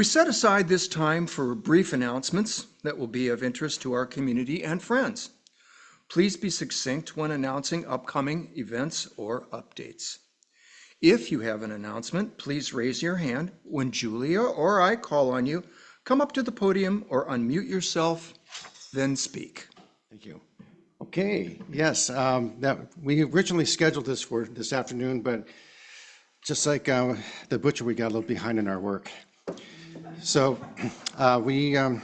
We set aside this time for brief announcements that will be of interest to our community and friends. Please be succinct when announcing upcoming events or updates. If you have an announcement, please raise your hand. When Julia or I call on you, come up to the podium or unmute yourself, then speak. Thank you. Okay, yes, we originally scheduled this for this afternoon, but just like the butcher, we got a little behind in our work. So we are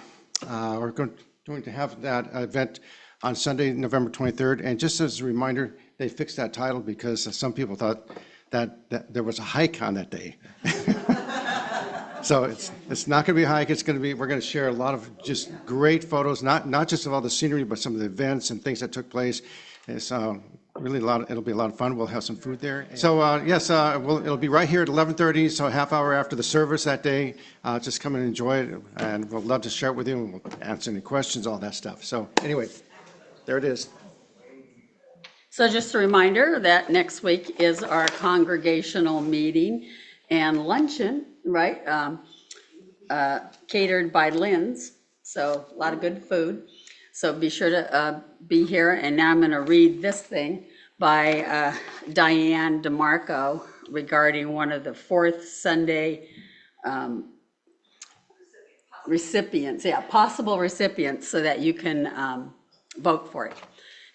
going to have that event on Sunday, November 23rd. And just as a reminder, they fixed that title because some people thought that there was a hike on that day. So it's not going to be a hike. It's going to be, we're going to share a lot of just great photos, not just of all the scenery, but some of the events and things that took place. It's really it'll be a lot of fun. We'll have some food there. So yes, it'll be right here at 11:30, so a half hour after the service that day. Just come and enjoy it, and we'll love to share it with you, and we'll answer any questions, all that stuff. So anyway, there it is. So just a reminder that next week is our congregational meeting and luncheon, right? Catered by Lynn's, so a lot of good food. So be sure to be here. And now I'm going to read this thing by Diane DeMarco regarding one of the fourth Sunday recipients, possible recipients, so that you can vote for it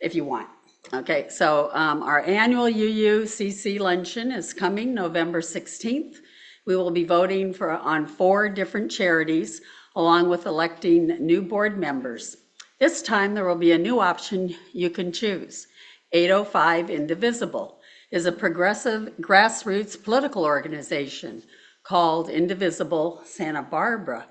if you want. Okay, so our annual UUCC luncheon is coming November 16th. We will be voting on 4 different charities, along with electing new board members. This time there will be a new option you can choose. 805 Indivisible is a progressive grassroots political organization called Indivisible Santa Barbara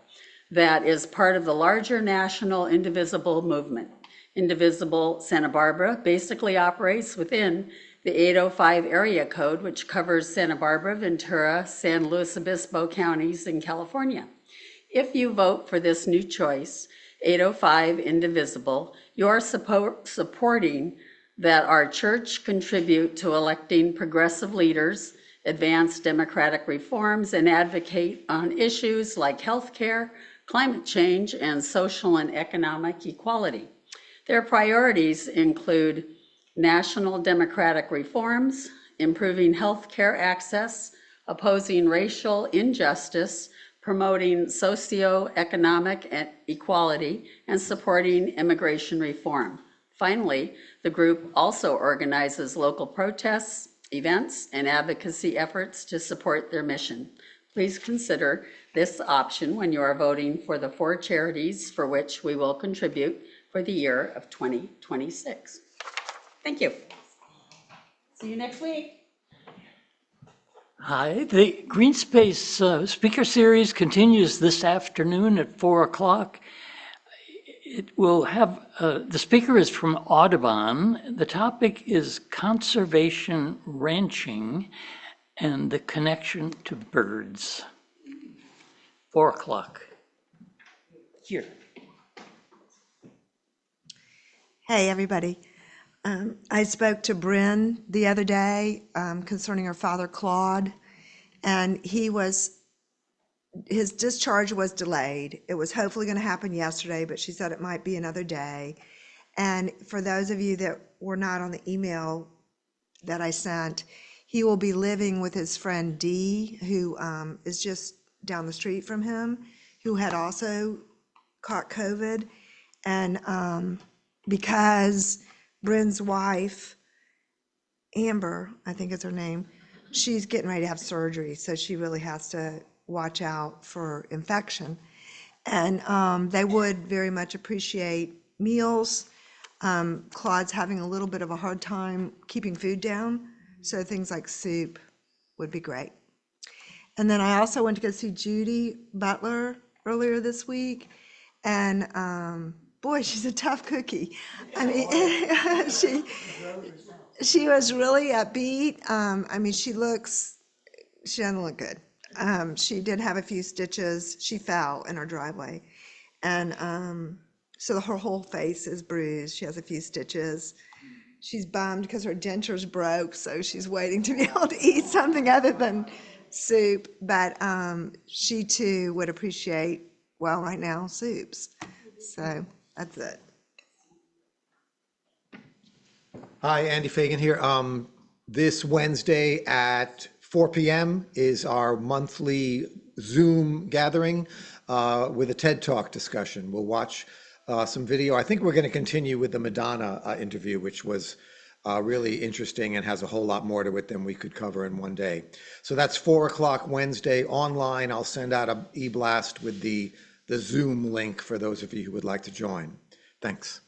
that is part of the larger national Indivisible movement. Indivisible Santa Barbara basically operates within the 805 area code, which covers Santa Barbara, Ventura, San Luis Obispo counties in California. If you vote for this new choice, 805 Indivisible, you're supporting that our church contribute to electing progressive leaders, advance democratic reforms, and advocate on issues like healthcare, climate change, and social and economic equality. Their priorities include national democratic reforms, improving healthcare access, opposing racial injustice, promoting socioeconomic equality, and supporting immigration reform. Finally, the group also organizes local protests, events, and advocacy efforts to support their mission. Please consider this option when you are voting for the 4 charities for which we will contribute for the year of 2026. Thank you. See you next week. Hi, the Green Space speaker series continues this afternoon at 4 o'clock. It will have, the speaker is from Audubon. The topic is conservation ranching and the connection to birds. 4 o'clock. Here. Hey, everybody. I spoke to Bryn the other day concerning her father, Claude, and his discharge was delayed. It was hopefully going to happen yesterday, but she said it might be another day. And for those of you that were not on the email that I sent, he will be living with his friend Dee, who is just down the street from him, who had also caught COVID. And because Bryn's wife, Amber, I think is her name, she's getting ready to have surgery, so she really has to watch out for infection. And they would very much appreciate meals. Claude's having a little bit of a hard time keeping food down, so things like soup would be great. And then I also went to go see Judy Butler earlier this week, and boy, she's a tough cookie. I mean, she was really upbeat. I mean, she doesn't look good. She did have a few stitches. She fell in her driveway. And so her whole face is bruised. She has a few stitches. She's bummed because her dentures broke, so she's waiting to be able to eat something other than soup, but she too would appreciate, well, right now, soups. So that's it. Hi, Andy Feigin here. This Wednesday at 4 p.m. is our monthly Zoom gathering with a TED Talk discussion. We'll watch some video. I think we're going to continue with the Madonna interview, which was really interesting and has a whole lot more to it than we could cover in one day. So that's 4 o'clock Wednesday online. I'll send out an e-blast with the Zoom link for those of you who would like to join. Thanks.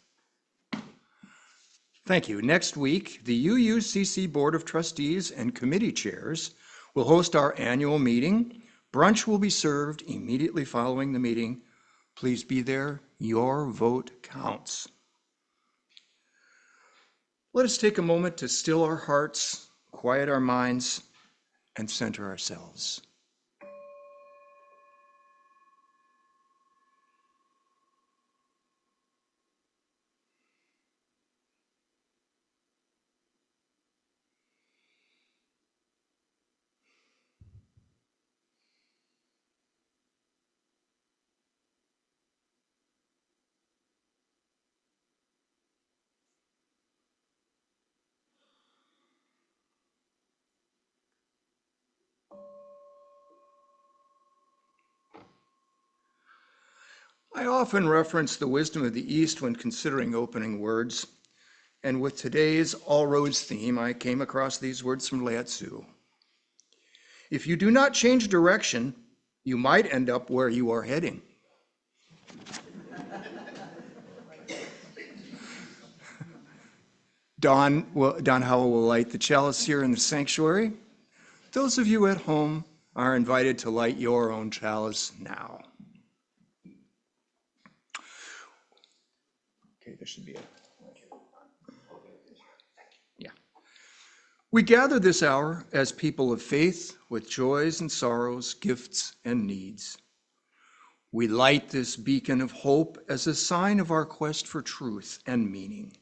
Thank you. Next week, the UUCC Board of Trustees and Committee Chairs will host our annual meeting. Brunch will be served immediately following the meeting. Please be there. Your vote counts. Let us take a moment to still our hearts, quiet our minds, and center ourselves. I often reference the wisdom of the East when considering opening words, and with today's All Roads theme, I came across these words from Lao Tzu. If you do not change direction, you might end up where you are heading. Don Howell will light the chalice here in the sanctuary. Those of you at home are invited to light your own chalice now. Okay, this should be it. Yeah. We gather this hour as people of faith with joys and sorrows, gifts and needs. We light this beacon of hope as a sign of our quest for truth and meaning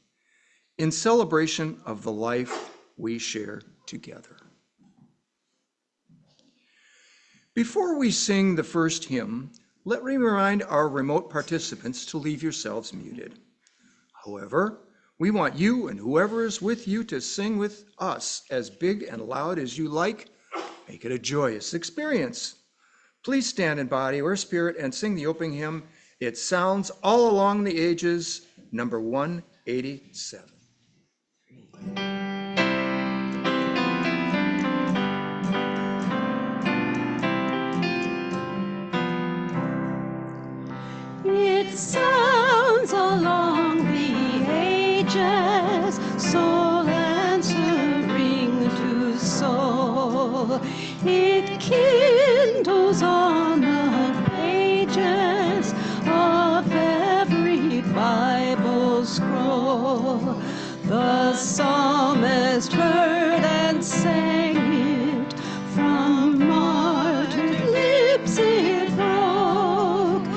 in celebration of the life we share together. Before we sing the first hymn, let me remind our remote participants to leave yourselves muted. However, we want you and whoever is with you to sing with us as big and loud as you like. Make it a joyous experience. Please stand in body or spirit and sing the opening hymn. It sounds all along the ages, number 187. It sounds along the ages, soul answering to soul. It kindles on the pages of every Bible scroll. The psalmist heard and sang it, from martyred lips it broke,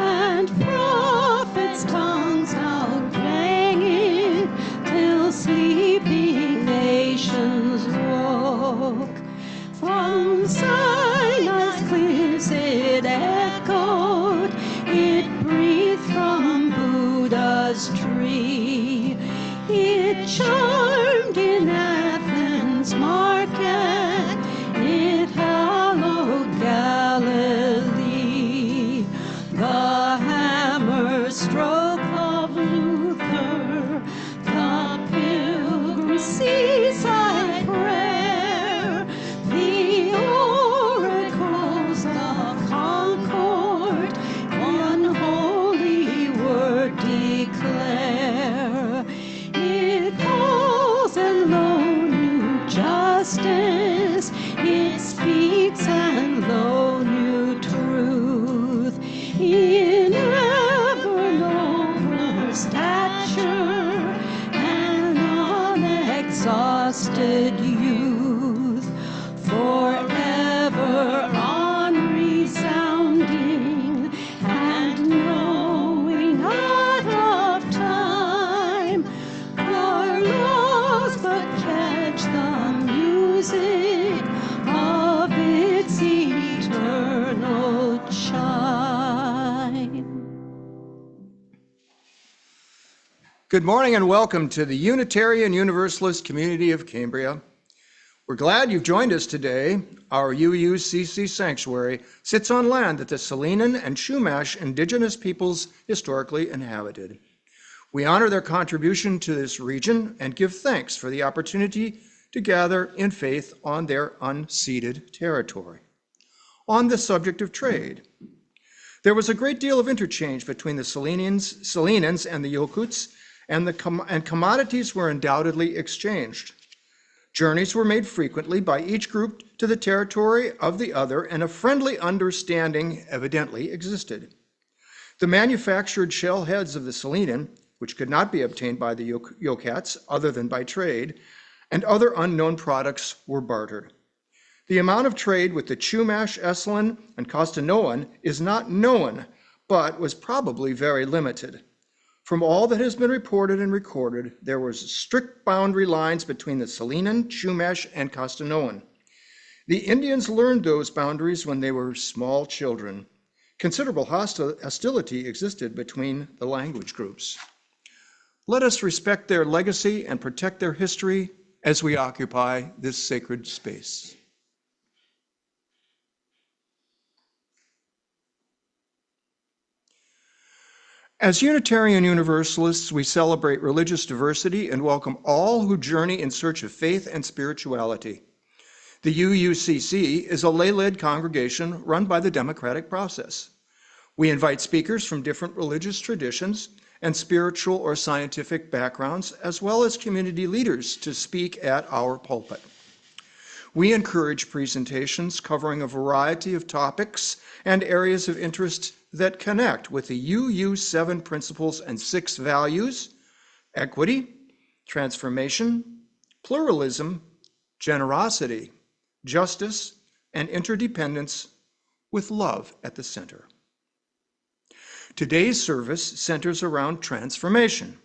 and prophets' tongues outrang it, till sleeping nations woke. From Sinai's cliffs it echoed, it breathed from Buddha's tree. It charmed in Athens' market, it hallowed Galilee. The hammer stroke of Luther, the pilgrim's seaside prayer, the oracles of Concord, one holy word declare. It calls and lo, new justice, it speaks and lo, new truth. In ever nobler stature and unexhausted youth, forever on resounding and knowing out of time. Our laws but catch the music of it. Good morning and welcome to the Unitarian Universalist community of Cambria. We're glad you've joined us today. Our UUCC sanctuary sits on land that the Salinan and Chumash indigenous peoples historically inhabited. We honor their contribution to this region and give thanks for the opportunity to gather in faith on their unceded territory. On the subject of trade, there was a great deal of interchange between the Salinans and the Yokuts, and commodities were undoubtedly exchanged. Journeys were made frequently by each group to the territory of the other, and a friendly understanding evidently existed. The manufactured shell heads of the Salinan, which could not be obtained by the Yokats other than by trade, and other unknown products were bartered. The amount of trade with the Chumash, Esalen, and Costanoan is not known, but was probably very limited. From all that has been reported and recorded, there was strict boundary lines between the Salinan, Chumash, and Costanoan. The Indians learned those boundaries when they were small children. Considerable hostility existed between the language groups. Let us respect their legacy and protect their history as we occupy this sacred space. As Unitarian Universalists, we celebrate religious diversity and welcome all who journey in search of faith and spirituality. The UUCC is a lay-led congregation run by the democratic process. We invite speakers from different religious traditions and spiritual or scientific backgrounds, as well as community leaders to speak at our pulpit. We encourage presentations covering a variety of topics and areas of interest that connect with the UU7 principles and 6 values: equity, transformation, pluralism, generosity, justice, and interdependence, with love at the center. Today's service centers around transformation.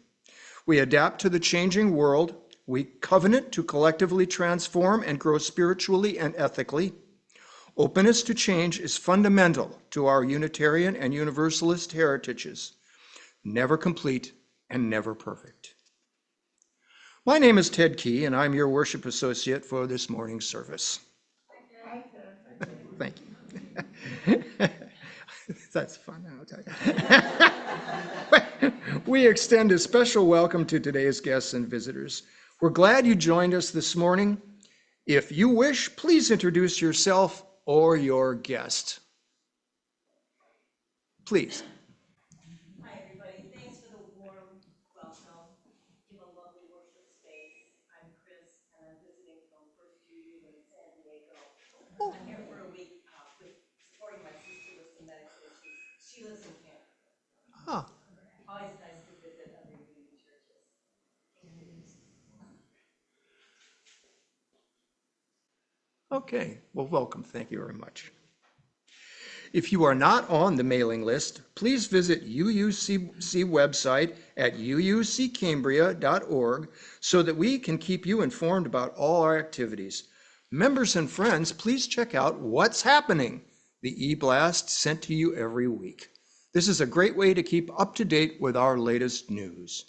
We adapt to the changing world. We covenant to collectively transform and grow spiritually and ethically. Openness to change is fundamental to our Unitarian and Universalist heritages, never complete and never perfect. My name is Ted Key, and I'm your worship associate for this morning's service. Thank you. That's fun, I'll tell you. We extend a special welcome to today's guests and visitors. We're glad you joined us this morning. If you wish, please introduce yourself or your guest. Please. Hi, everybody. Thanks for the warm welcome. Give a lovely worship space. I'm Chris, and I'm visiting from First UU in San Diego. I'm here for a week supporting my sister with some medical issues. She lives in Canada. Ah, Always nice to visit other UU churches. okay. Well, welcome. Thank you very much. If you are not on the mailing list, please visit UUCC website at uuccambria.org so that we can keep you informed about all our activities. Members and friends, please check out What's Happening, the e-blast sent to you every week. This is a great way to keep up to date with our latest news.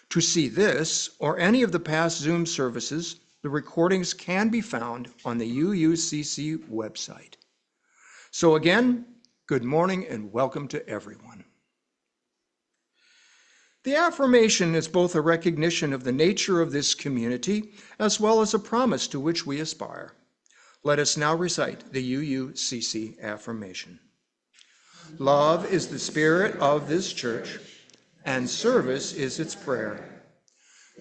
To see this or any of the past Zoom services, the recordings can be found on the UUCC website. So again, good morning and welcome to everyone. The affirmation is both a recognition of the nature of this community as well as a promise to which we aspire. Let us now recite the UUCC affirmation. Love is the spirit of this church, and service is its prayer.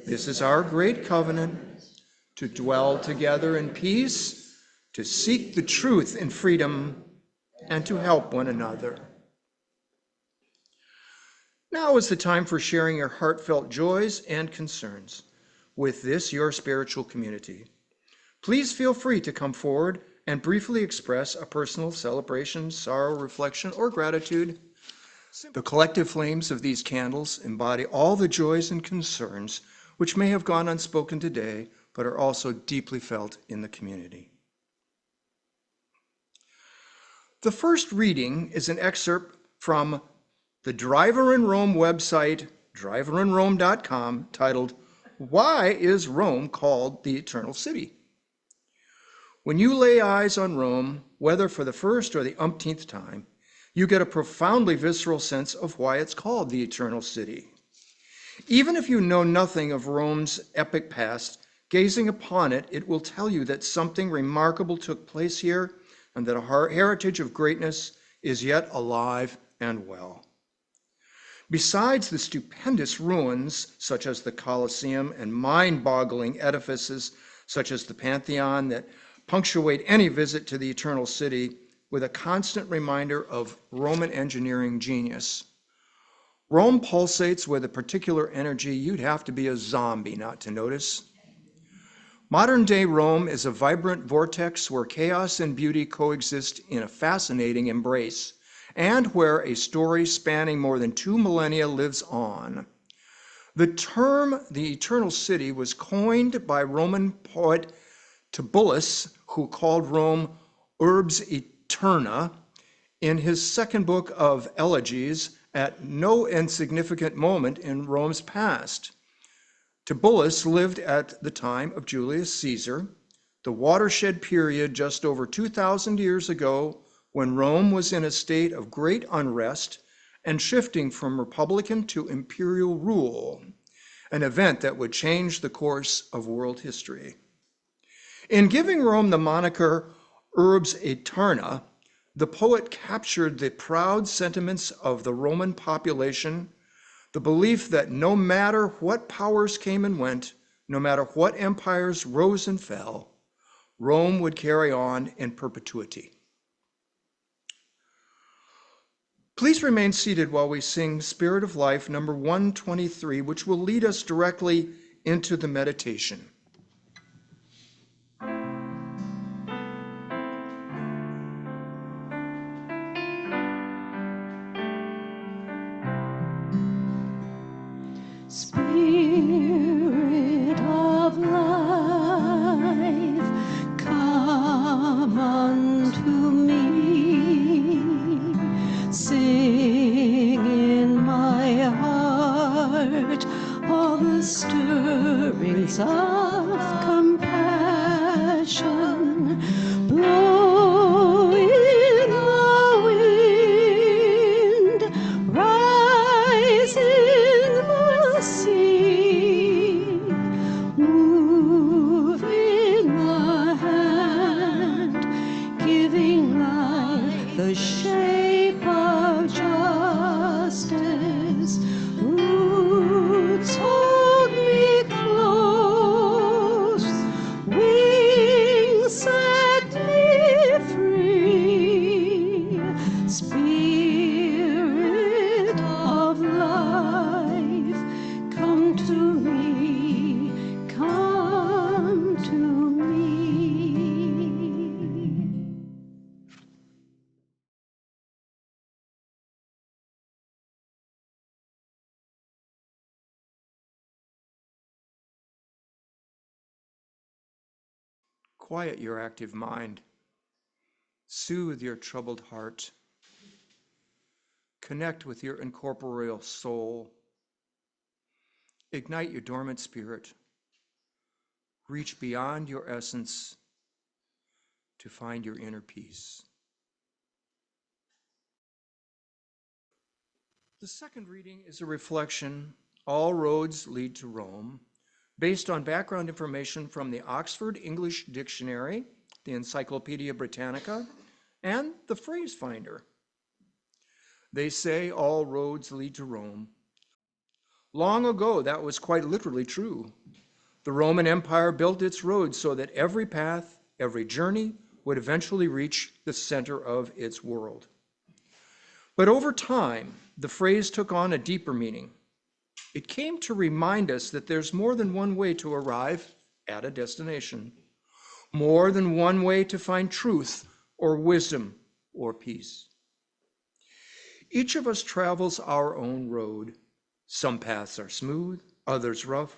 This is our great covenant, to dwell together in peace, to seek the truth in freedom, and to help one another. Now is the time for sharing your heartfelt joys and concerns with this, your spiritual community. Please feel free to come forward and briefly express a personal celebration, sorrow, reflection, or gratitude. The collective flames of these candles embody all the joys and concerns which may have gone unspoken today, but are also deeply felt in the community. The first reading is an excerpt from the Driver in Rome website, driverinrome.com titled, "Why is Rome Called the Eternal City?" When you lay eyes on Rome, whether for the first or the umpteenth time, you get a profoundly visceral sense of why it's called the Eternal City. Even if you know nothing of Rome's epic past, gazing upon it, it will tell you that something remarkable took place here and that a heritage of greatness is yet alive and well. Besides the stupendous ruins, such as the Colosseum, and mind-boggling edifices, such as the Pantheon, that punctuate any visit to the Eternal City with a constant reminder of Roman engineering genius, Rome pulsates with a particular energy you'd have to be a zombie not to notice. Modern-day Rome is a vibrant vortex where chaos and beauty coexist in a fascinating embrace, and where a story spanning more than 2 millennia lives on. The term the Eternal City was coined by Roman poet Tibullus, who called Rome Urbs Aeterna in his second book of Elegies at no insignificant moment in Rome's past. Tibullus lived at the time of Julius Caesar, the watershed period just over 2,000 years ago, when Rome was in a state of great unrest and shifting from republican to imperial rule, an event that would change the course of world history. In giving Rome the moniker Urbs Aeterna, the poet captured the proud sentiments of the Roman population, the belief that no matter what powers came and went, no matter what empires rose and fell, Rome would carry on in perpetuity. Please remain seated while we sing Spirit of Life, number 123, which will lead us directly into the meditation. Spirit of life, come unto me. Sing in my heart all the stirrings of compassion. Blow in the wind, rise in the sea, move in the hand, giving life the shape of justice. Roots hold me close, wings set me free. Spirit of life, come to me, come to me. Quiet your active mind. Soothe your troubled heart. Connect with your incorporeal soul. Ignite your dormant spirit. Reach beyond your essence to find your inner peace. The second reading is a reflection, All Roads Lead to Rome, based on background information from the Oxford English Dictionary, the Encyclopedia Britannica, and the Phrase Finder. They say all roads lead to Rome. Long ago, that was quite literally true. The Roman Empire built its roads so that every path, every journey would eventually reach the center of its world. But over time, the phrase took on a deeper meaning. It came to remind us that there's more than one way to arrive at a destination, more than one way to find truth or wisdom or peace. Each of us travels our own road. Some paths are smooth, others rough.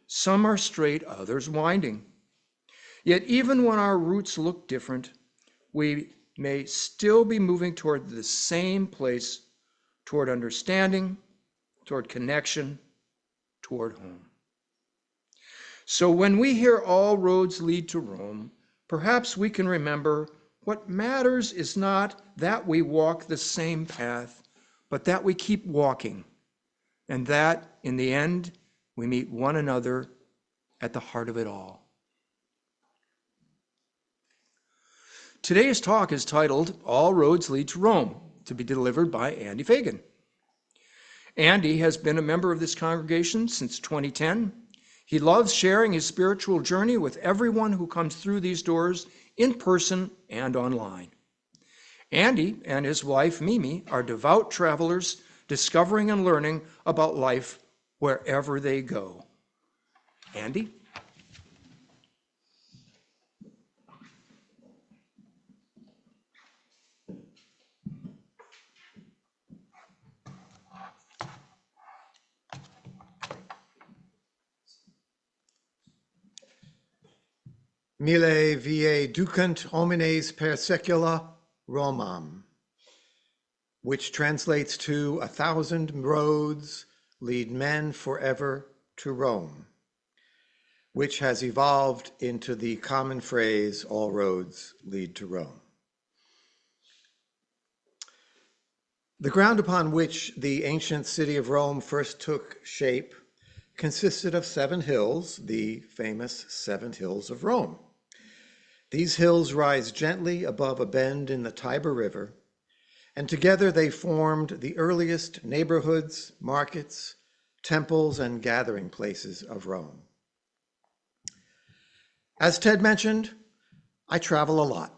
Some are straight, others winding. Yet even when our routes look different, we may still be moving toward the same place, toward understanding, toward connection, toward home. So when we hear all roads lead to Rome, perhaps we can remember what matters is not that we walk the same path, but that we keep walking, and that in the end, we meet one another at the heart of it all. Today's talk is titled, All Roads Lead to Rome, to be delivered by Andy Feigin. Andy has been a member of this congregation since 2010. He loves sharing his spiritual journey with everyone who comes through these doors in person and online. Andy and his wife, Mimi, are devout travelers discovering and learning about life wherever they go. Andy? Mille vie ducant homines per secula Romam, which translates to 1,000 roads lead men forever to Rome, which has evolved into the common phrase, all roads lead to Rome. The ground upon which the ancient city of Rome first took shape consisted of 7 hills, the famous 7 hills of Rome. These hills rise gently above a bend in the Tiber River, and together they formed the earliest neighborhoods, markets, temples, and gathering places of Rome. As Ted mentioned, I travel a lot.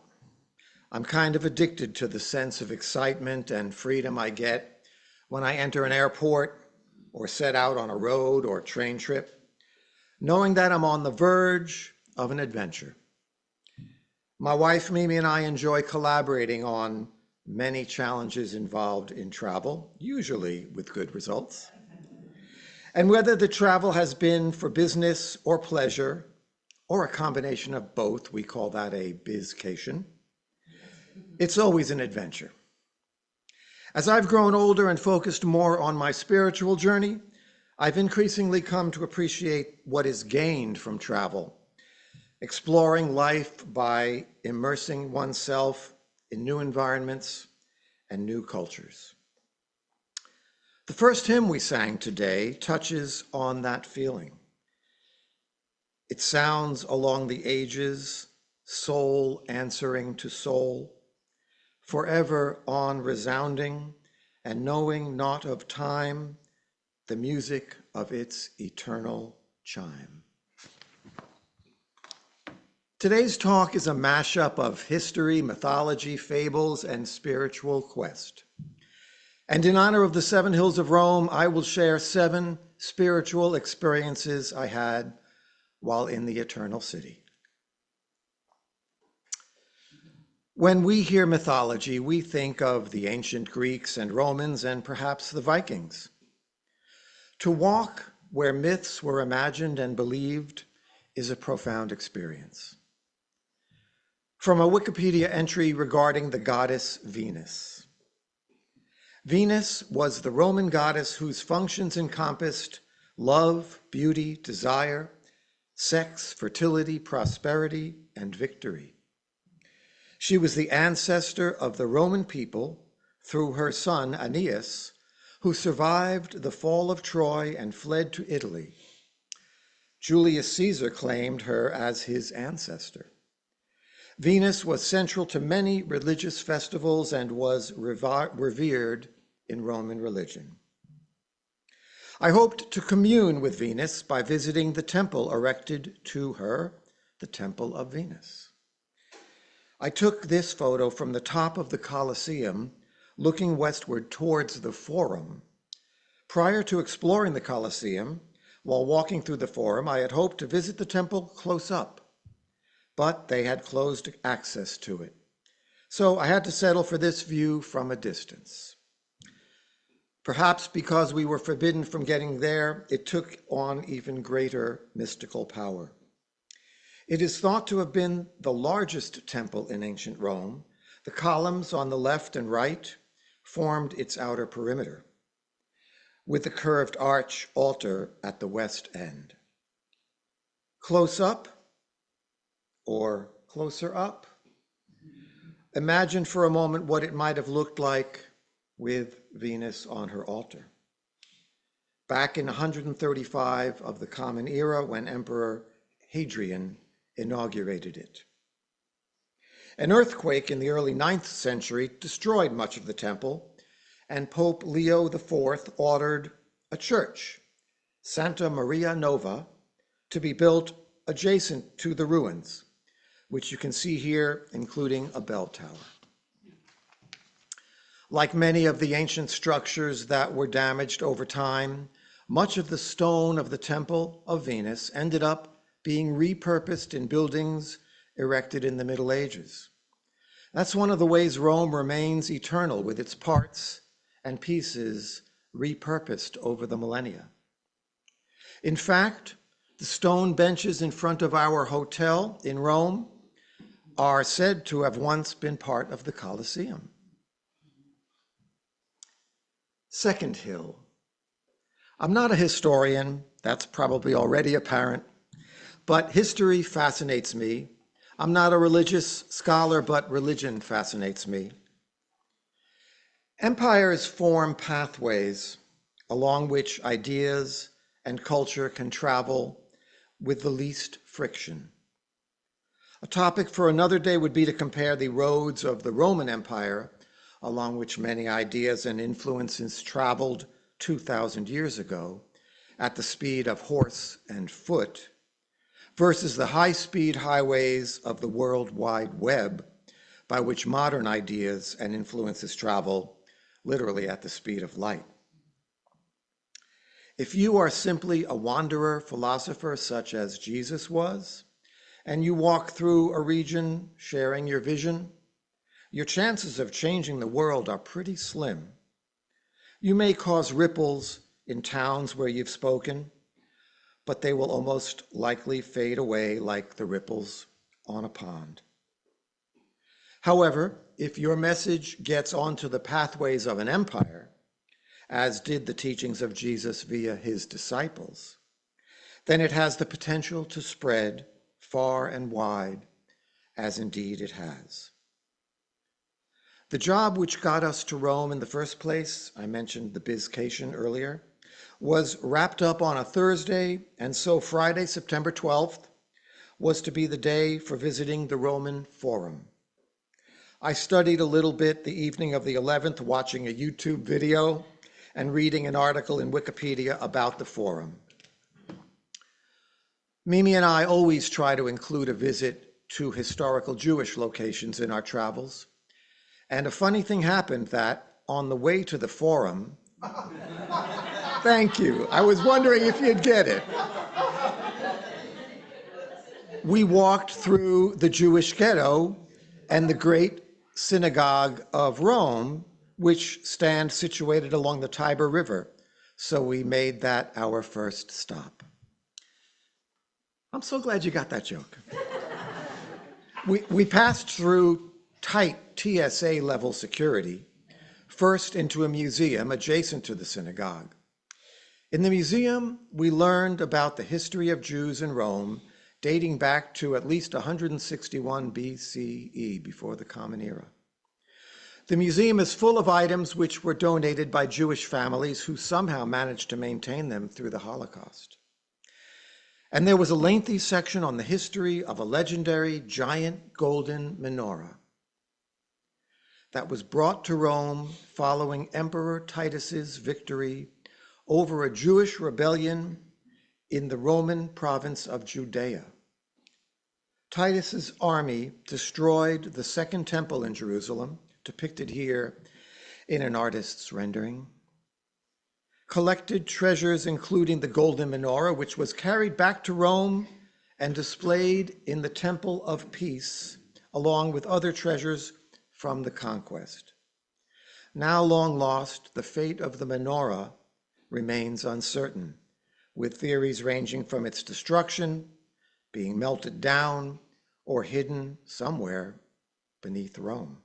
I'm kind of addicted to the sense of excitement and freedom I get when I enter an airport or set out on a road or train trip, knowing that I'm on the verge of an adventure. My wife, Mimi, and I enjoy collaborating on many challenges involved in travel, usually with good results. And whether the travel has been for business or pleasure, or a combination of both, we call that a bizcation, it's always an adventure. As I've grown older and focused more on my spiritual journey, I've increasingly come to appreciate what is gained from travel, exploring life by immersing oneself in new environments and new cultures. The first hymn we sang today touches on that feeling. It sounds along the ages, soul answering to soul, forever on resounding and knowing not of time, the music of its eternal chime. Today's talk is a mashup of history, mythology, fables, and spiritual quest. And in honor of the 7 hills of Rome, I will share 7 spiritual experiences I had while in the Eternal City. When we hear mythology, we think of the ancient Greeks and Romans and perhaps the Vikings. To walk where myths were imagined and believed is a profound experience. From a Wikipedia entry regarding the goddess Venus. Venus was the Roman goddess whose functions encompassed love, beauty, desire, sex, fertility, prosperity, and victory. She was the ancestor of the Roman people through her son Aeneas, who survived the fall of Troy and fled to Italy. Julius Caesar claimed her as his ancestor. Venus was central to many religious festivals and was revered in Roman religion. I hoped to commune with Venus by visiting the temple erected to her, the Temple of Venus. I took this photo from the top of the Colosseum, looking westward towards the Forum. Prior to exploring the Colosseum, while walking through the Forum, I had hoped to visit the temple close up, but they had closed access to it. So I had to settle for this view from a distance. Perhaps because we were forbidden from getting there, it took on even greater mystical power. It is thought to have been the largest temple in ancient Rome. The columns on the left and right formed its outer perimeter. with the curved arch altar at the west end. Close up or closer up. Imagine for a moment what it might have looked like with Venus on her altar. Back in 135 of the Common Era, when Emperor Hadrian inaugurated it. An earthquake in the early 9th century destroyed much of the temple, and Pope Leo IV ordered a church, Santa Maria Nova, to be built adjacent to the ruins, which you can see here, including a bell tower. Like many of the ancient structures that were damaged over time, much of the stone of the Temple of Venus ended up being repurposed in buildings erected in the Middle Ages. That's one of the ways Rome remains eternal, with its parts and pieces repurposed over the millennia. In fact, the stone benches in front of our hotel in Rome are said to have once been part of the Colosseum. Second hill. I'm not a historian, that's probably already apparent, but history fascinates me. I'm not a religious scholar, but religion fascinates me. Empires form pathways along which ideas and culture can travel with the least friction. A topic for another day would be to compare the roads of the Roman Empire, along which many ideas and influences traveled 2,000 years ago at the speed of horse and foot, versus the high-speed highways of the World Wide Web, by which modern ideas and influences travel literally at the speed of light. If you are simply a wanderer philosopher such as Jesus was, and you walk through a region sharing your vision, your chances of changing the world are pretty slim. You may cause ripples in towns where you've spoken, but they will almost likely fade away like the ripples on a pond. However, if your message gets onto the pathways of an empire, as did the teachings of Jesus via his disciples, then it has the potential to spread far and wide, as indeed it has. The job which got us to Rome in the first place, I mentioned the bizcation earlier, was wrapped up on a Thursday, and so Friday, September 12th, was to be the day for visiting the Roman Forum. I studied a little bit the evening of the 11th, watching a YouTube video and reading an article in Wikipedia about the Forum. Mimi and I always try to include a visit to historical Jewish locations in our travels. And a funny thing happened that on the way to the Forum, thank you, I was wondering if you'd get it. We walked through the Jewish ghetto and the great synagogue of Rome, which stands situated along the Tiber River. So we made that our first stop. I'm so glad you got that joke. We passed through tight TSA level security, first into a museum adjacent to the synagogue. In the museum, we learned about the history of Jews in Rome, dating back to at least 161 BCE, before the Common Era. The museum is full of items which were donated by Jewish families who somehow managed to maintain them through the Holocaust. And there was a lengthy section on the history of a legendary giant golden menorah that was brought to Rome following Emperor Titus's victory over a Jewish rebellion in the Roman province of Judea. Titus's army destroyed the Second Temple in Jerusalem, depicted here in an artist's rendering, collected treasures including the golden menorah, which was carried back to Rome and displayed in the Temple of Peace, along with other treasures from the conquest. Now long lost, the fate of the menorah remains uncertain, with theories ranging from its destruction, being melted down, or hidden somewhere beneath Rome.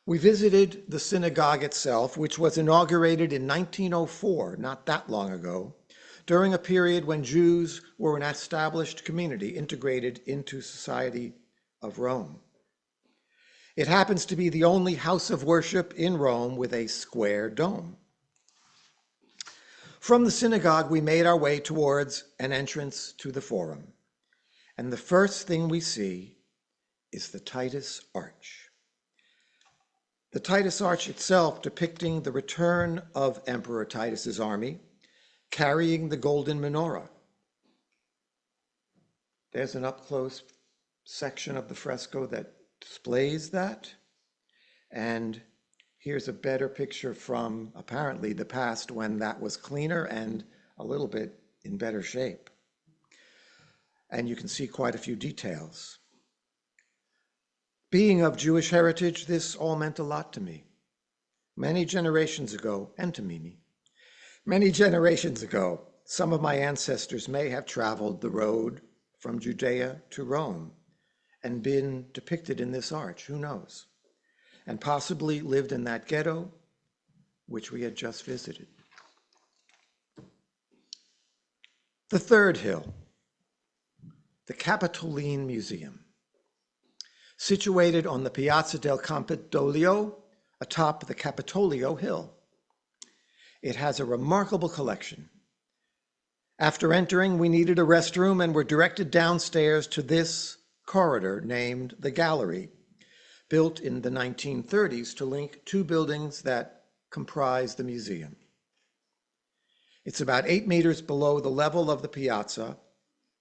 We visited the synagogue itself, which was inaugurated in 1904, not that long ago, during a period when Jews were an established community integrated into society of Rome. It happens to be the only house of worship in Rome with a square dome. From the synagogue, we made our way towards an entrance to the Forum, and the first thing we see is the Titus Arch. The Titus Arch itself depicting the return of Emperor Titus's army, carrying the golden menorah. There's an up-close section of the fresco that displays that. And here's a better picture from apparently the past when that was cleaner and a little bit in better shape. And you can see quite a few details. Being of Jewish heritage, this all meant a lot to me. Many generations ago, and to Mimi, many generations ago, some of my ancestors may have traveled the road from Judea to Rome and been depicted in this arch, who knows? And possibly lived in that ghetto, which we had just visited. The third hill, the Capitoline Museum, situated on the Piazza del Campidoglio, atop the Capitolio Hill. It has a remarkable collection. After entering, we needed a restroom and were directed downstairs to this corridor named the Gallery, built in the 1930s to link two buildings that comprise the museum. It's about 8 meters below the level of the piazza,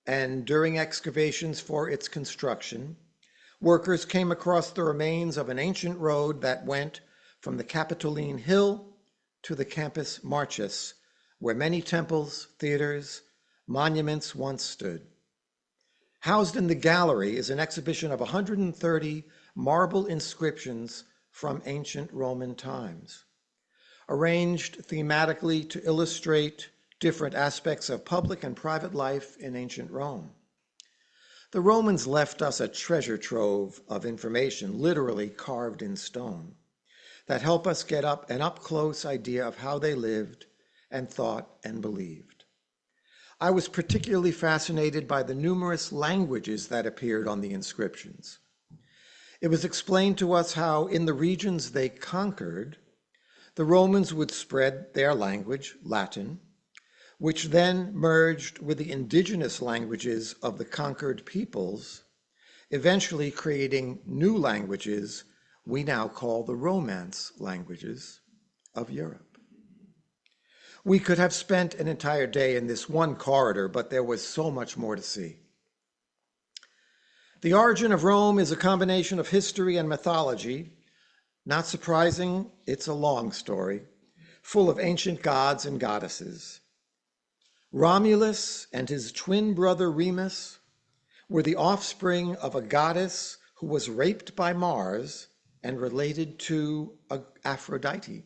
and during excavations for its construction, workers came across the remains of an ancient road that went from the Capitoline Hill to the Campus Martius, where many temples, theaters, monuments once stood. Housed in the gallery is an exhibition of 130 marble inscriptions from ancient Roman times, arranged thematically to illustrate different aspects of public and private life in ancient Rome. The Romans left us a treasure trove of information, literally carved in stone, that help us get an up-close idea of how they lived and thought and believed. I was particularly fascinated by the numerous languages that appeared on the inscriptions. It was explained to us how in the regions they conquered, the Romans would spread their language, Latin, which then merged with the indigenous languages of the conquered peoples, eventually creating new languages we now call the Romance languages of Europe. We could have spent an entire day in this one corridor, but there was so much more to see. The origin of Rome is a combination of history and mythology. Not surprising, it's a long story, full of ancient gods and goddesses. Romulus and his twin brother Remus were the offspring of a goddess who was raped by Mars and related to Aphrodite.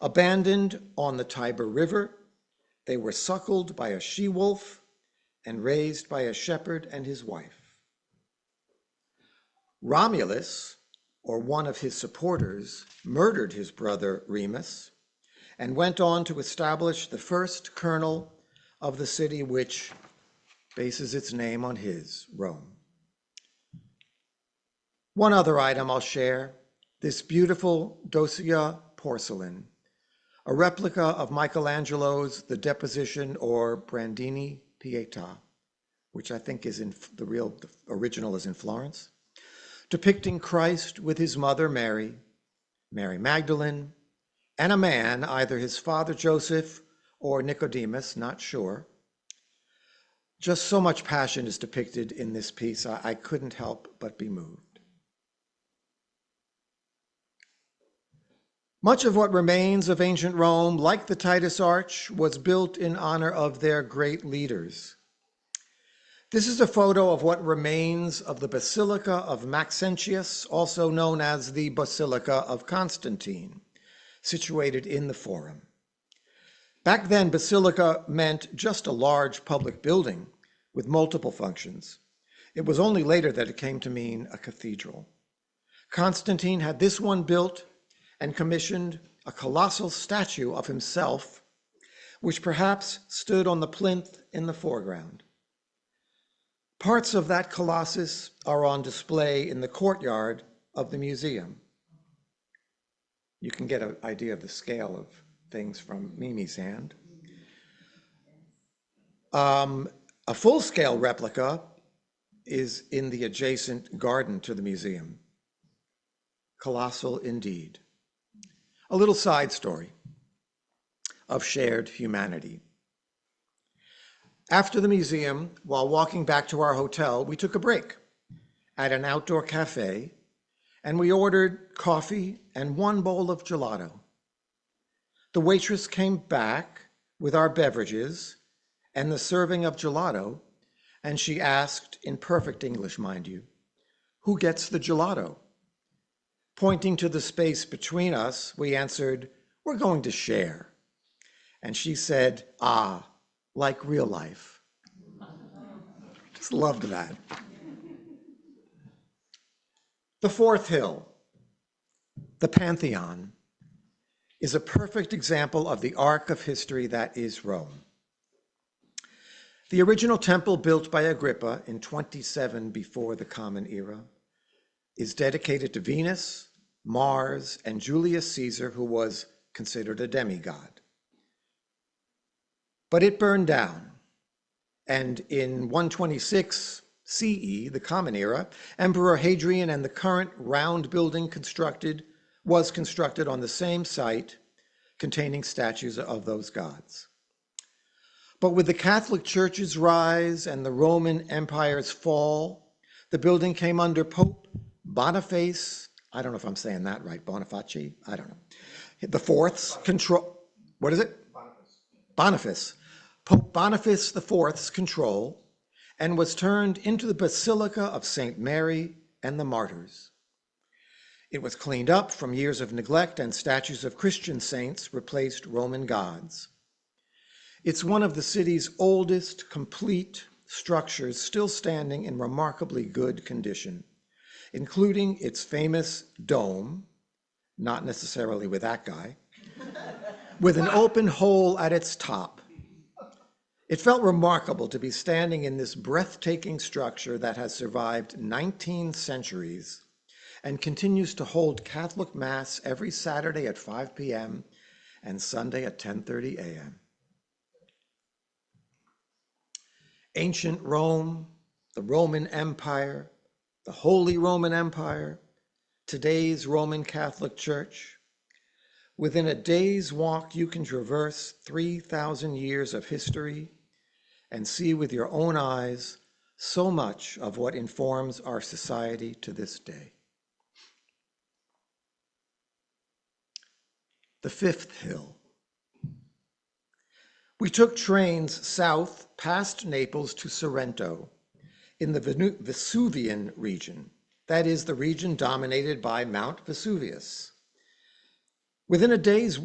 Abandoned on the Tiber River, they were suckled by a she-wolf and raised by a shepherd and his wife. Romulus, or one of his supporters, murdered his brother Remus and went on to establish the first kernel of the city which bases its name on his, Rome. One other item I'll share, this beautiful Dosia porcelain, a replica of Michelangelo's The Deposition or Brandini Pietà, which I think is in the original is in Florence, depicting Christ with his mother Mary, Mary Magdalene, and a man, either his father Joseph or Nicodemus, not sure. Just so much passion is depicted in this piece, I couldn't help but be moved. Much of what remains of ancient Rome, like the Titus Arch, was built in honor of their great leaders. This is a photo of what remains of the Basilica of Maxentius, also known as the Basilica of Constantine, situated in the Forum. Back then, basilica meant just a large public building with multiple functions. It was only later that it came to mean a cathedral. Constantine had this one built and commissioned a colossal statue of himself, which perhaps stood on the plinth in the foreground. Parts of that colossus are on display in the courtyard of the museum. You can get an idea of the scale of things from Mimi's hand. A full-scale replica is in the adjacent garden to the museum. Colossal indeed. A little side story of shared humanity. After the museum, while walking back to our hotel, we took a break at an outdoor cafe, and we ordered coffee and one bowl of gelato. The waitress came back with our beverages and the serving of gelato, and she asked, in perfect English, mind you, "Who gets the gelato?" Pointing to the space between us, we answered, "We're going to share." And she said, "Ah, like real life." Just loved that. The fourth hill, the Pantheon, is a perfect example of the arc of history that is Rome. The original temple built by Agrippa in 27 before the Common Era is dedicated to Venus, Mars, and Julius Caesar, who was considered a demigod. But it burned down, and in 126 CE, the Common Era, Emperor Hadrian and the current round building was constructed on the same site, containing statues of those gods. But with the Catholic Church's rise and the Roman Empire's fall, the building came under Pope Boniface, I don't know if I'm saying that right, Boniface, I don't know, the Fourth's control, what is it? Boniface. Pope Boniface IV's control, and was turned into the Basilica of St. Mary and the Martyrs. It was cleaned up from years of neglect, and statues of Christian saints replaced Roman gods. It's one of the city's oldest complete structures, still standing in remarkably good condition, including its famous dome, not necessarily with that guy, with an open hole at its top. It felt remarkable to be standing in this breathtaking structure that has survived 19 centuries and continues to hold Catholic Mass every Saturday at 5 p.m. and Sunday at 10:30 a.m. Ancient Rome, the Roman Empire, the Holy Roman Empire, today's Roman Catholic Church. Within a day's walk, you can traverse 3,000 years of history and see with your own eyes so much of what informs our society to this day. The fifth hill. We took trains south past Naples to Sorrento in the Vesuvian region, that is, the region dominated by Mount Vesuvius. Within a day's,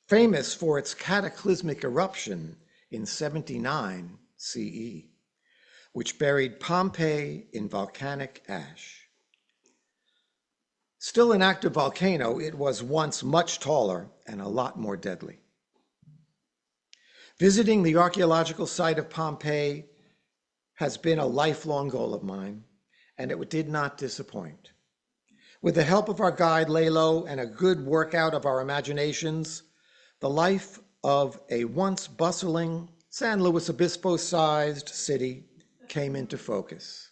famous for its cataclysmic eruption in 79 CE, which buried Pompeii in volcanic ash. Still an active volcano, it was once much taller and a lot more deadly. Visiting the archaeological site of Pompeii has been a lifelong goal of mine, and it did not disappoint. With the help of our guide, Lalo, and a good workout of our imaginations, the life of a once bustling San Luis Obispo-sized city came into focus.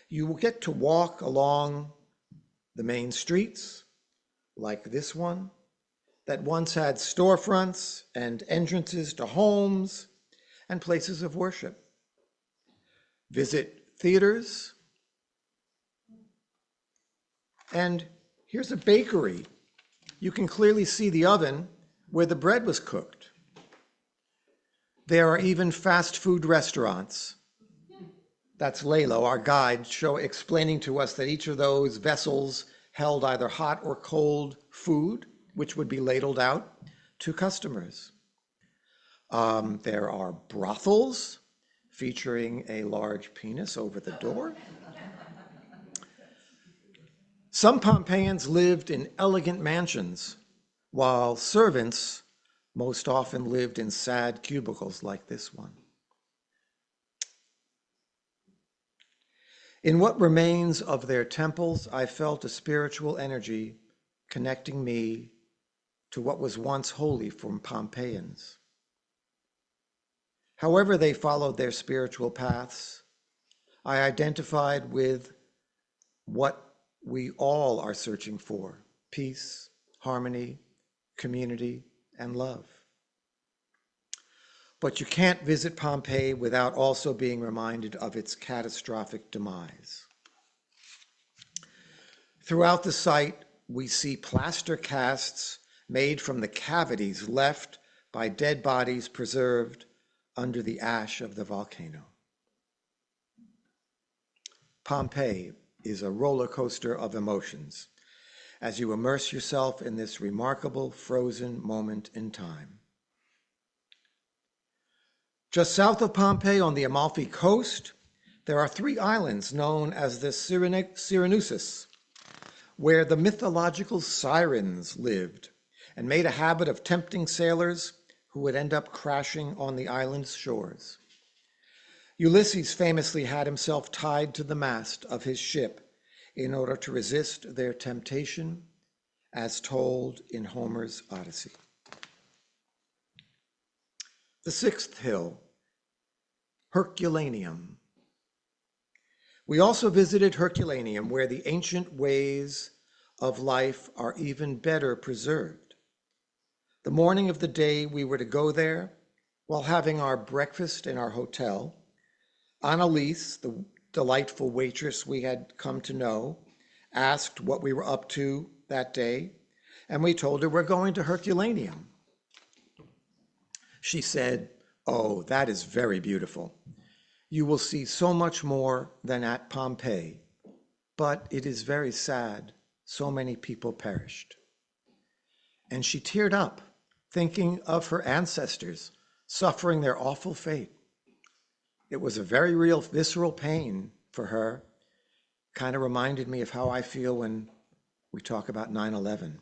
You will get to walk along the main streets, like this one, that once had storefronts and entrances to homes and places of worship. Visit theaters, and here's a bakery. You can clearly see the oven where the bread was cooked. There are even fast food restaurants. That's Lalo, our guide, explaining to us that each of those vessels held either hot or cold food, which would be ladled out to customers. There are brothels featuring a large penis over the door. Some Pompeians lived in elegant mansions, while servants most often lived in sad cubicles like this one. In what remains of their temples, I felt a spiritual energy connecting me to what was once holy for Pompeians. However they followed their spiritual paths, I identified with what we all are searching for: peace, harmony, community, and love. But you can't visit Pompeii without also being reminded of its catastrophic demise. Throughout the site, we see plaster casts made from the cavities left by dead bodies preserved under the ash of the volcano. Pompeii is a roller coaster of emotions as you immerse yourself in this remarkable frozen moment in time. Just south of Pompeii on the Amalfi Coast, there are 3 islands known as the Cyrenaica, where the mythological sirens lived and made a habit of tempting sailors who would end up crashing on the island's shores. Ulysses famously had himself tied to the mast of his ship in order to resist their temptation, as told in Homer's Odyssey. The 6th hill, Herculaneum. We also visited Herculaneum, where the ancient ways of life are even better preserved. The morning of the day we were to go there, while having our breakfast in our hotel, Annalise, the delightful waitress we had come to know, asked what we were up to that day, and we told her we're going to Herculaneum. She said, "Oh, that is very beautiful. You will see so much more than at Pompeii, but it is very sad. So many people perished." And she teared up, thinking of her ancestors suffering their awful fate. It was a very real visceral pain for her. Kind of reminded me of how I feel when we talk about 9/11.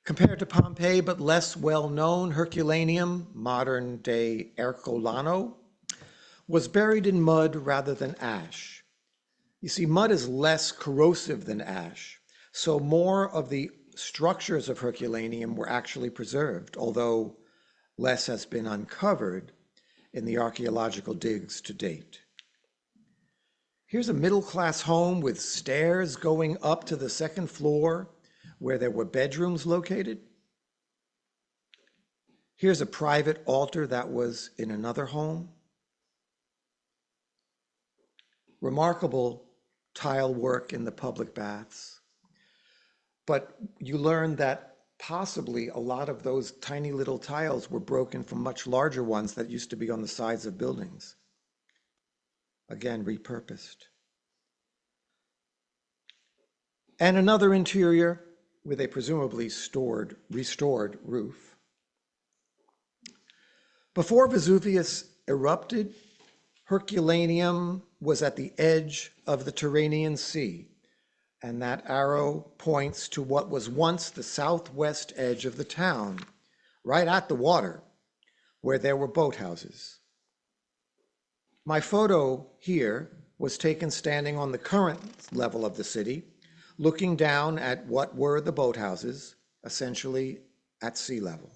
Compared to Pompeii, but less well-known, Herculaneum, modern-day Ercolano, was buried in mud rather than ash. You see, mud is less corrosive than ash, so more of the structures of Herculaneum were actually preserved, although less has been uncovered in the archaeological digs to date. Here's a middle-class home with stairs going up to the 2nd floor where there were bedrooms located. Here's a private altar that was in another home. Remarkable tile work in the public baths. But you learn that possibly a lot of those tiny little tiles were broken from much larger ones that used to be on the sides of buildings. Again, repurposed. And another interior with a presumably restored roof. Before Vesuvius erupted, Herculaneum was at the edge of the Tyrrhenian Sea, and that arrow points to what was once the southwest edge of the town, right at the water, where there were boathouses. My photo here was taken standing on the current level of the city, looking down at what were the boathouses, essentially at sea level.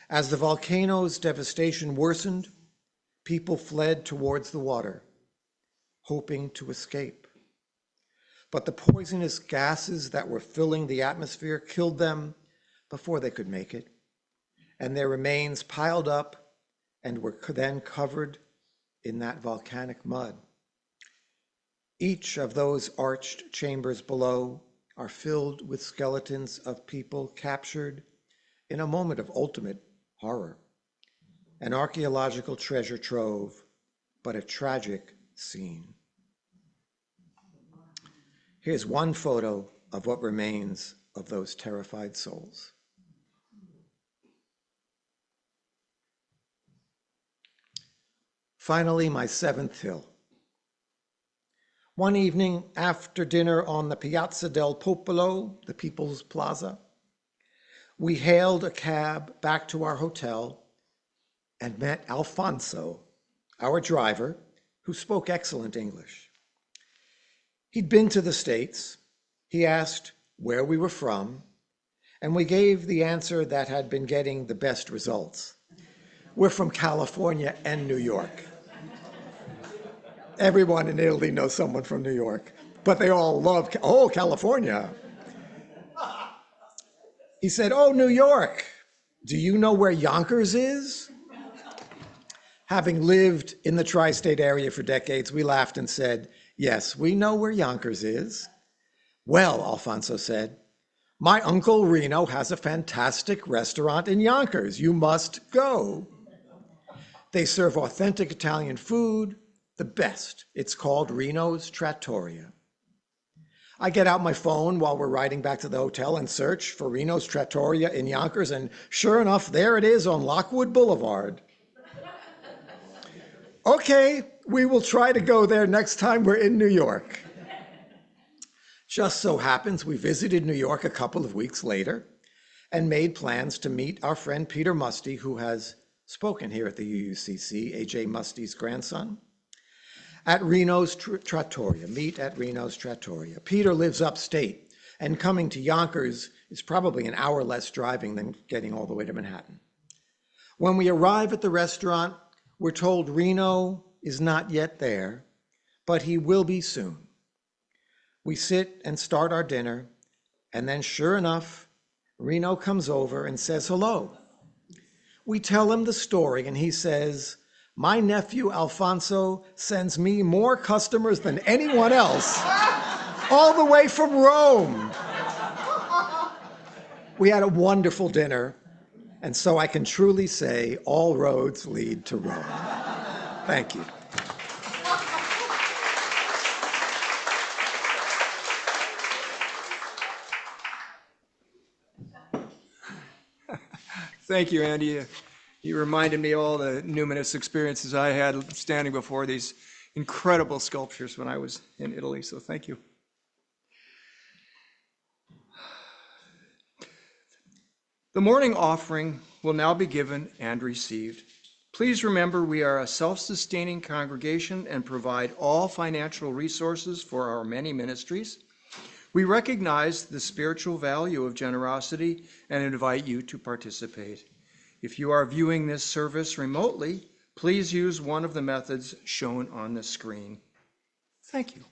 As the volcano's devastation worsened, people fled towards the water, hoping to escape. But the poisonous gases that were filling the atmosphere killed them before they could make it, and their remains piled up and were then covered in that volcanic mud. Each of those arched chambers below are filled with skeletons of people captured in a moment of ultimate horror. An archaeological treasure trove, but a tragic scene. Here's one photo of what remains of those terrified souls. Finally, my 7th hill. One evening after dinner on the Piazza del Popolo, the People's Plaza, we hailed a cab back to our hotel and met Alfonso, our driver, who spoke excellent English. He'd been to the States. He asked where we were from, and we gave the answer that had been getting the best results. We're from California and New York. Everyone in Italy knows someone from New York, but they all love, oh, California. He said, oh, New York, do you know where Yonkers is? Having lived in the tri-state area for decades, we laughed and said, yes, we know where Yonkers is. Well, Alfonso said, my uncle Reno has a fantastic restaurant in Yonkers. You must go. They serve authentic Italian food, the best. It's called Reno's Trattoria. I get out my phone while we're riding back to the hotel and search for Reno's Trattoria in Yonkers, and sure enough, there it is on Lockwood Boulevard. Okay, we will try to go there next time we're in New York. Just so happens we visited New York a couple of weeks later and made plans to meet our friend Peter Musty, who has spoken here at the UUCC, A.J. Musty's grandson, at Reno's Trattoria, meet at Reno's Trattoria. Peter lives upstate, and coming to Yonkers is probably an hour less driving than getting all the way to Manhattan. When we arrive at the restaurant, we're told Reno is not yet there, but he will be soon. We sit and start our dinner, and then sure enough, Reno comes over and says hello. We tell him the story, and he says, my nephew Alfonso sends me more customers than anyone else, all the way from Rome. We had a wonderful dinner, and so I can truly say all roads lead to Rome. Thank you. Thank you, Andy. You reminded me of all the numinous experiences I had standing before these incredible sculptures when I was in Italy, so thank you. The morning offering will now be given and received. Please remember we are a self-sustaining congregation and provide all financial resources for our many ministries. We recognize the spiritual value of generosity and invite you to participate. If you are viewing this service remotely, please use one of the methods shown on the screen. Thank you.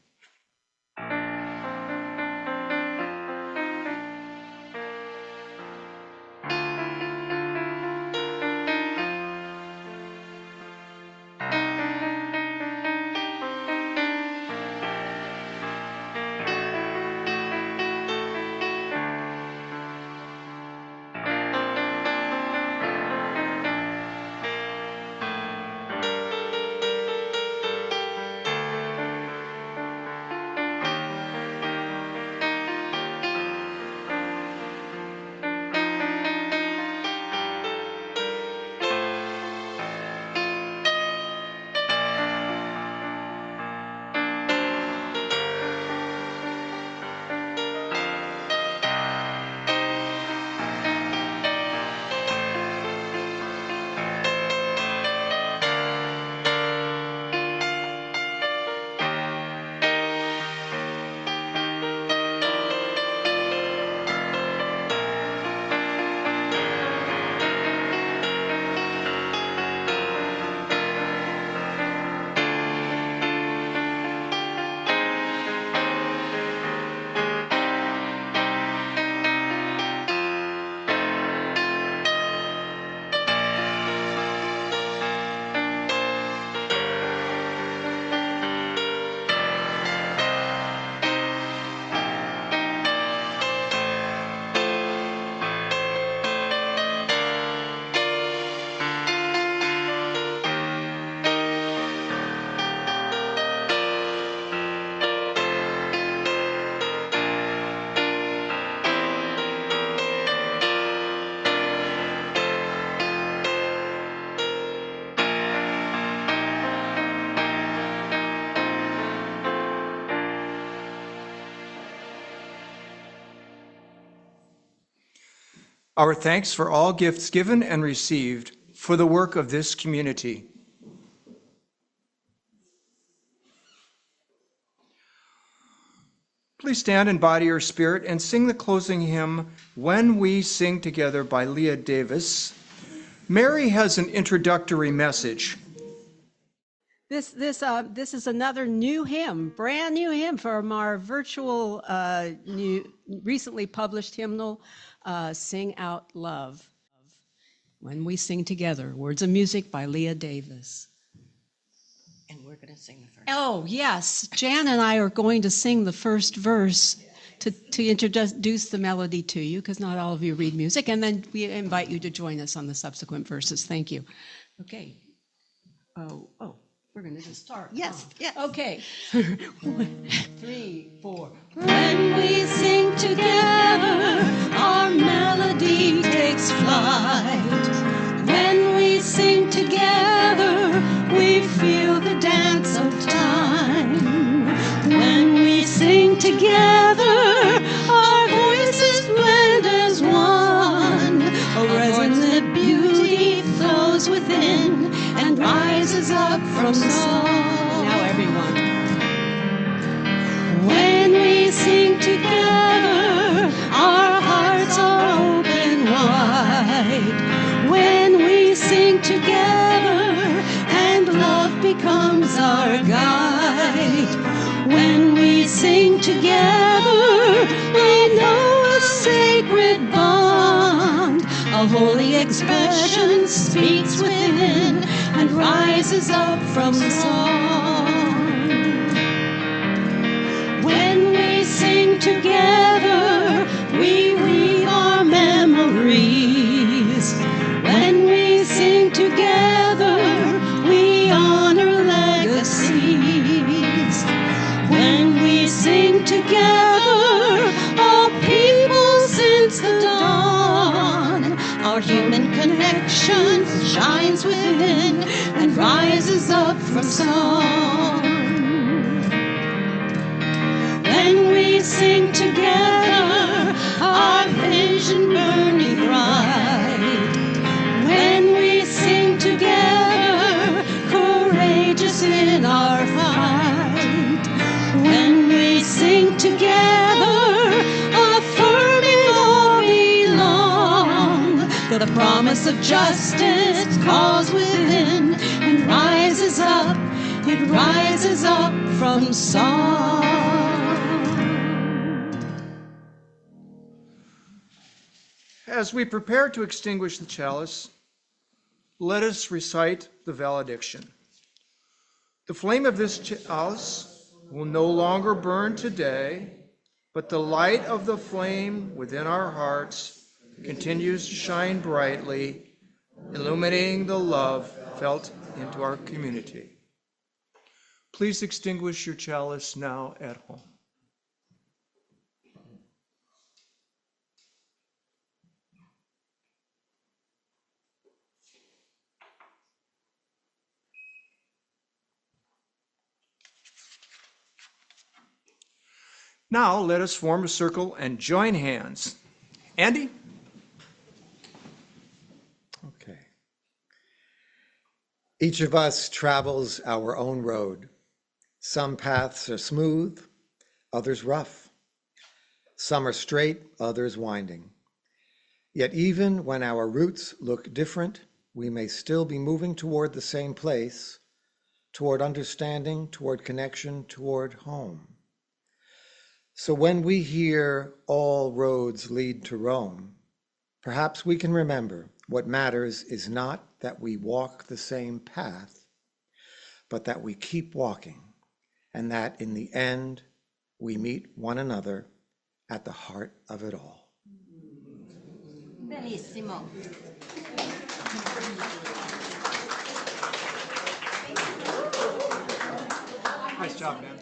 Our thanks for all gifts given and received for the work of this community. Please stand in body or spirit and sing the closing hymn, When We Sing Together by Leah Davis. Mary has an introductory message. This is another new hymn, brand new hymn from our virtual, recently published hymnal, Sing Out Love. When We Sing Together, words and music by Leah Davis. And we're going to sing the first. Oh, yes. Jan and I are going to sing the first verse to introduce the melody to you, because not all of you read music, and then we invite you to join us on the subsequent verses. Thank you. Okay. Oh, we're going to just start. Yes, yes. Okay. 1, 3, 4. When we sing together, our melody takes flight. When we sing together, we feel the dance of time. When we sing together, our voices blend as one. A resonant beauty flows within and rises up from song. Now everyone. When we sing together, our hearts are open wide. When we sing together, and love becomes our guide. When we sing together, we know a sacred bond. A holy expression speaks within and rises up from song. When we sing together, we weave our memories. When we sing together, we honor legacies. When we sing together, all people since the dawn, our human connection shines within and rises up from song. When we sing together, our vision burning bright. When we sing together, courageous in our fight. When we sing together, affirming all belong. The promise of justice calls within and rises up. It rises up from song. As we prepare to extinguish the chalice, let us recite the valediction. The flame of this chalice will no longer burn today, but the light of the flame within our hearts continues to shine brightly, illuminating the love felt into our community. Please extinguish your chalice now at home. Now let us form a circle and join hands. Andy? Okay. Each of us travels our own road. Some paths are smooth, others rough. Some are straight, others winding. Yet even when our routes look different, we may still be moving toward the same place, toward understanding, toward connection, toward home. So when we hear all roads lead to Rome, perhaps we can remember what matters is not that we walk the same path, but that we keep walking, and that in the end, we meet one another at the heart of it all. Bellissimo. Nice job, man.